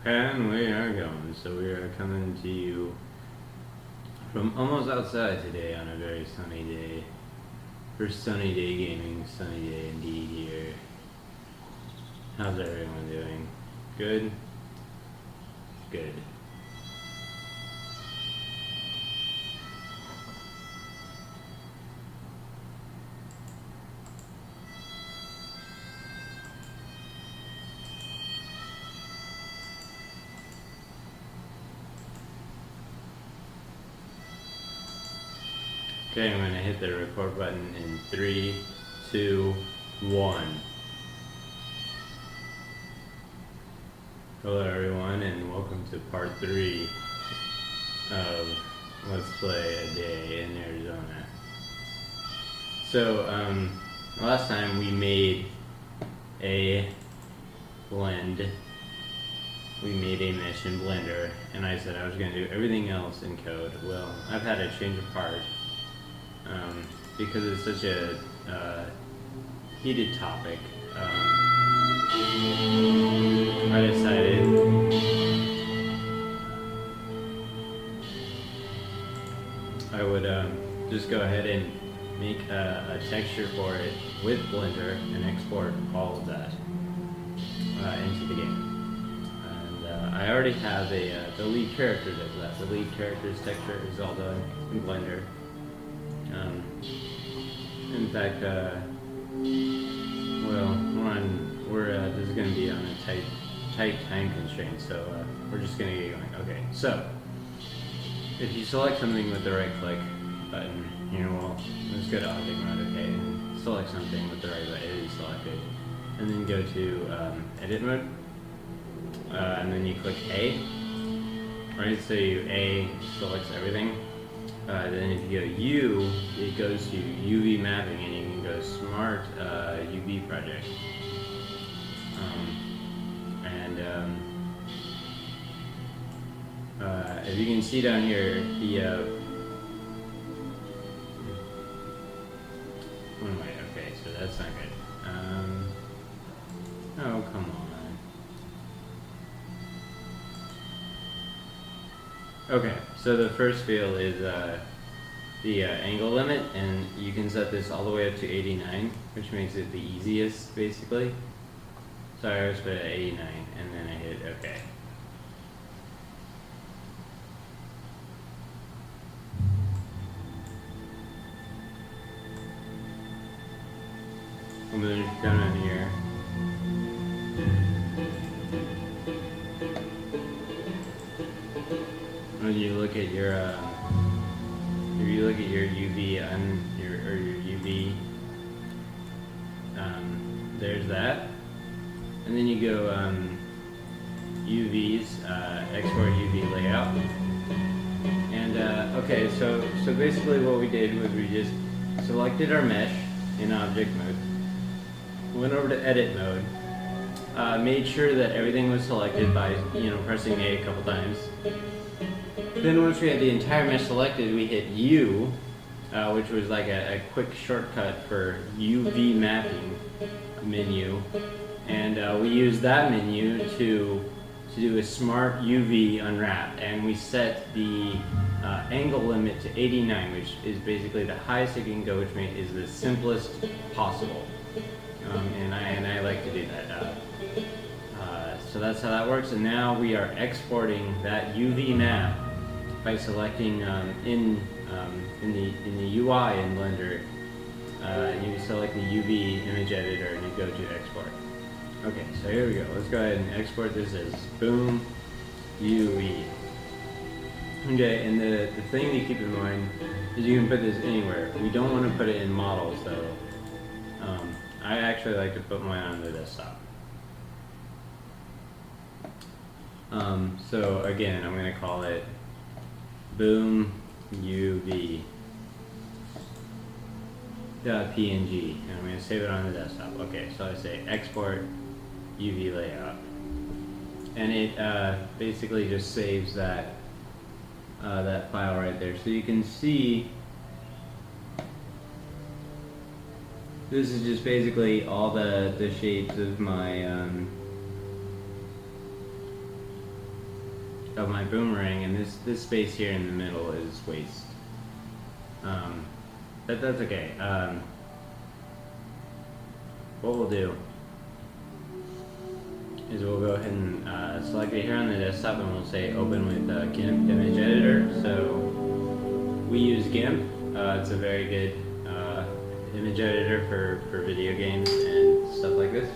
And we are going. So we are coming to you from almost outside today on a very sunny day. First sunny day gaming, sunny day indeed here. How's everyone doing? Good? Good. Okay, I'm gonna hit the record button in 3, 2, 1. Hello everyone and welcome to part 3 of Let's Play a Day in Arizona. So, last time we made a blend. We made a mesh in Blender, and I said I was going to do everything else in code. Well, I've had a change of heart. Because it's such a heated topic, I decided I would just go ahead and make a texture for it with Blender and export all of that into the game. And I already have the lead character does that. The lead character's texture is all done in Blender. In fact, well, this is going to be on a tight time constraint, so we're just going to get going. Okay, so if you select something with the right click button, well, let's go to object mode, okay, and select something with the right button, it is selected, and then go to edit mode, and then you click A, right, so A selects everything. Then if you go U, it goes to UV mapping, and you can go Smart UV project. If you can see down here, okay, so that's not good. Oh, come on. Okay, so the first field is the angle limit, and you can set this all the way up to 89, which makes it the easiest, basically. So I always put it at 89, and then I hit OK. And then down in here. When you look at your if you look at your UV your UV, there's that, and then you go UVs, export UV layout, and okay, so basically what we did was we just selected our mesh in object mode, went over to edit mode, made sure that everything was selected by pressing A a couple times. Then once we had the entire mesh selected, we hit U, which was like a quick shortcut for UV mapping menu, and we used that menu to do a smart UV unwrap, and we set the angle limit to 89, which is basically the highest it can go, which is the simplest possible, and I like to do that. So that's how that works, and now we are exporting that UV map by selecting in the UI in Blender, you select the UV image editor and you go to export. Okay, so here we go. Let's go ahead and export this as Boom UV. Okay, and the thing to keep in mind is you can put this anywhere. We don't want to put it in models though. I actually like to put mine on the desktop. So again, I'm going to call it Boom UV .png, and I'm going to save it on the desktop. Okay, so I say export UV layout, and it basically just saves that that file right there. So you can see this is just basically all the shapes of my of my boomerang, and this space here in the middle is waste. That's okay. What we'll do is we'll go ahead and select it here on the desktop, and we'll say open with GIMP image editor. So we use GIMP. It's a very good image editor for video games and stuff like this.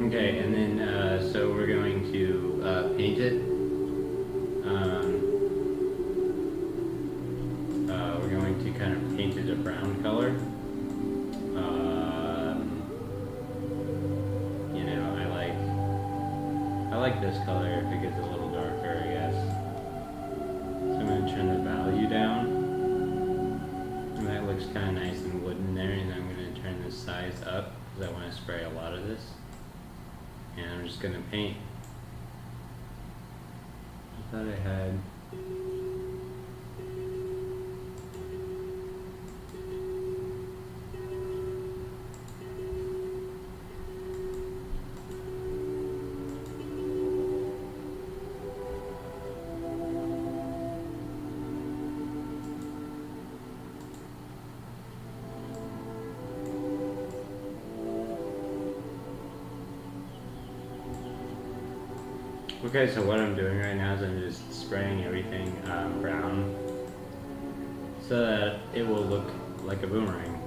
Okay, and then so we're going to paint it. We're going to kind of paint it a brown color. You know, I like this color if it gets a little darker, I guess. So I'm going to turn the value down. And that looks kind of nice and wooden there, and I'm going to turn the size up because I want to spray a lot of this. And I'm just going to paint. I thought I had... Okay, so what I'm doing right now is I'm just spraying everything brown so that it will look like a boomerang.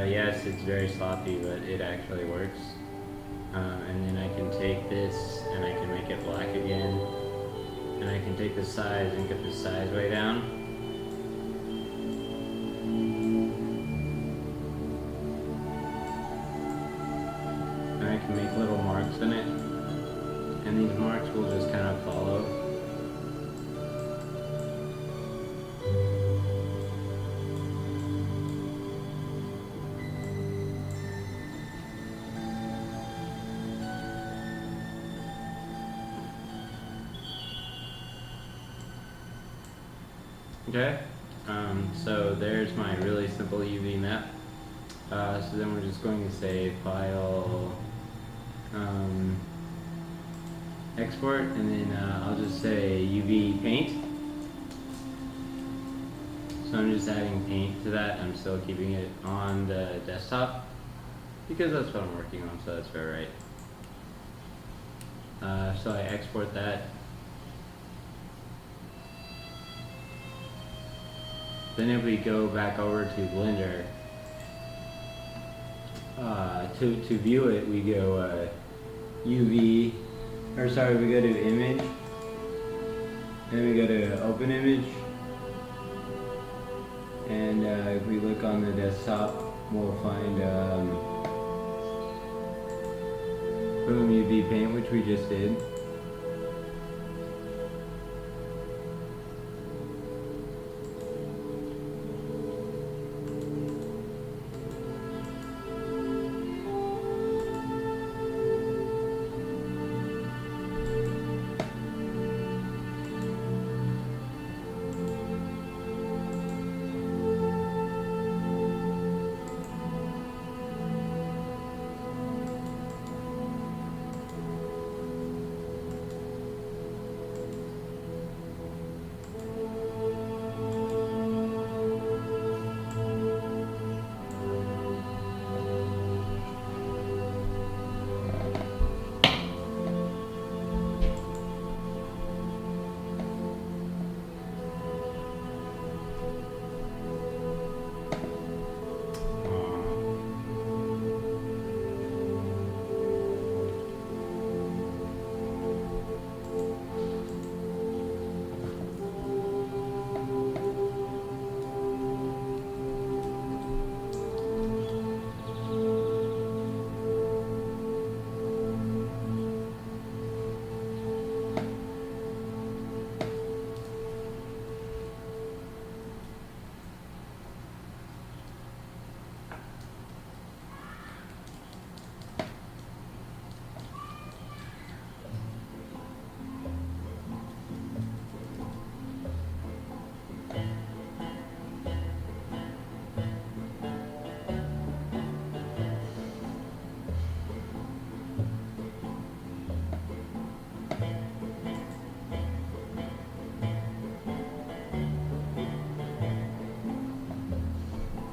Yes, it's very sloppy, but it actually works. And then I can take this and I can make it black again. And I can take the size and get the size way down. And I can make little marks in it. And these marks will just kind of follow. Okay, so there's my really simple UV map. So then we're just going to say file, export, and then I'll just say UV paint. So I'm just adding paint to that. I'm still keeping it on the desktop because that's what I'm working on, so that's very right. So I export that. Then if we go back over to Blender, to view it, we go we go to Image, then we go to Open Image, and if we look on the desktop, we'll find Boom UV Paint, which we just did.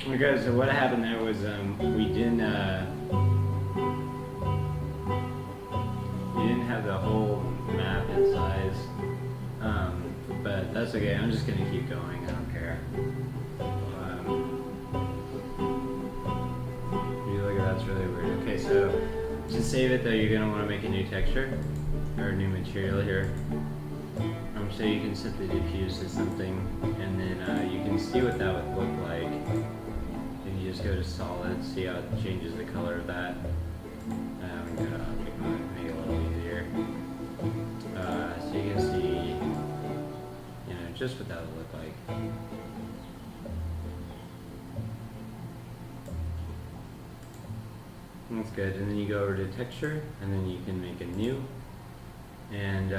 Okay, so what happened there was we didn't have the whole map and size, but that's okay. I'm just gonna keep going. I don't care. You look at that's really weird. Okay, so to save it though, you're gonna want to make a new texture or a new material here. So you can simply diffuse to something, and then you can see what that would look like. And you just go to solid, see how it changes the color of that. We go to object mode, make it a little easier. So you can see, just what that would look like. That's good. And then you go over to texture, and then you can make a new. And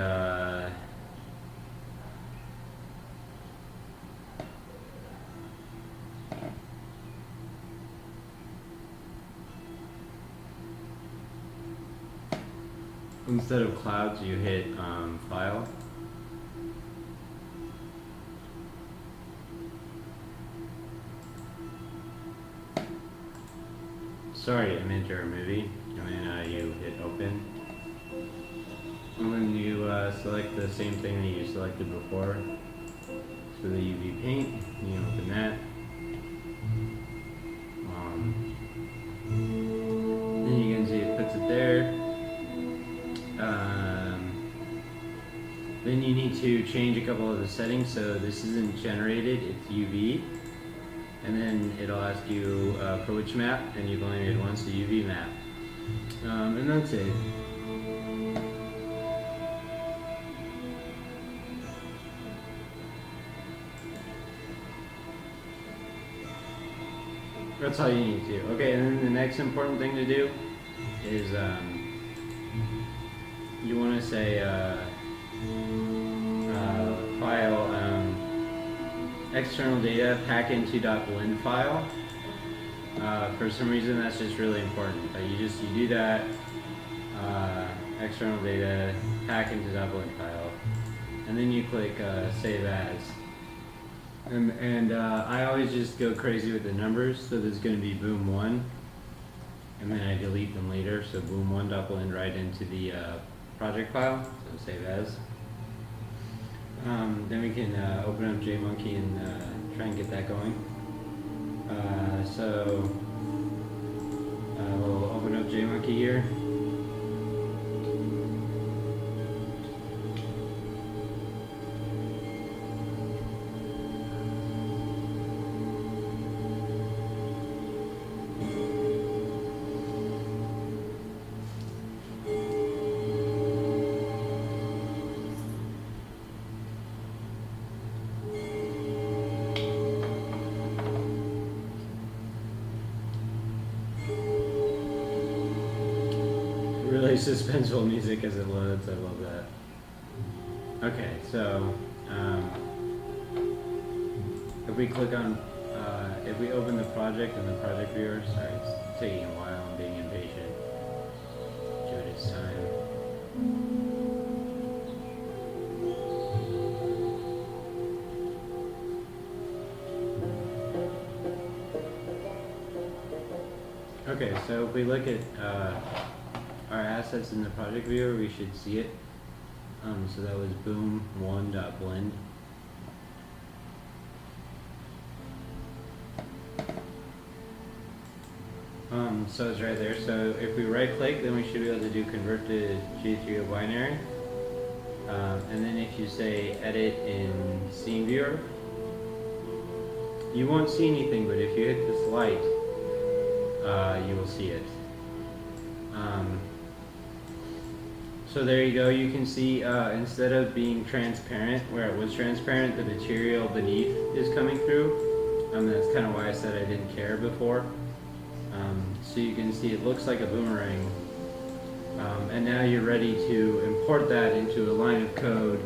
instead of clouds, you hit file. Sorry, image or movie, and then you hit open. And then you select the same thing that you selected before. So the UV paint, you open that. Then you can see it puts it there. Then you need to change a couple of the settings. So this isn't generated, it's UV. And then it'll ask you for which map, and you've only made one, so UV map. And that's it. That's all you need to do. Okay, and then the next important thing to do is you want to say file external data pack into .blend file. For some reason, that's just really important. You do that external data pack into .blend file, and then you click save as. And I always just go crazy with the numbers, so there's going to be boom 1, and then I delete them later, so boom 1.blend right into the project file, so save as. Then we can open up JMonkey and try and get that going. We'll open up JMonkey here. Really suspenseful music as it loads. I love that. Okay, so if we click on, if we open the project in the project viewer, sorry, it's taking a while. I'm being impatient. Give it its time. Okay, so if we look at our assets in the project viewer, we should see it. So that was boom 1.blend. So it's right there. So if we right click, then we should be able to do convert to G3O binary. And then if you say edit in scene viewer, you won't see anything, but if you hit this light, you will see it. So there you go. You can see instead of being transparent, where it was transparent, the material beneath is coming through. That's kind of why I said I didn't care before. So you can see it looks like a boomerang. And now you're ready to import that into a line of code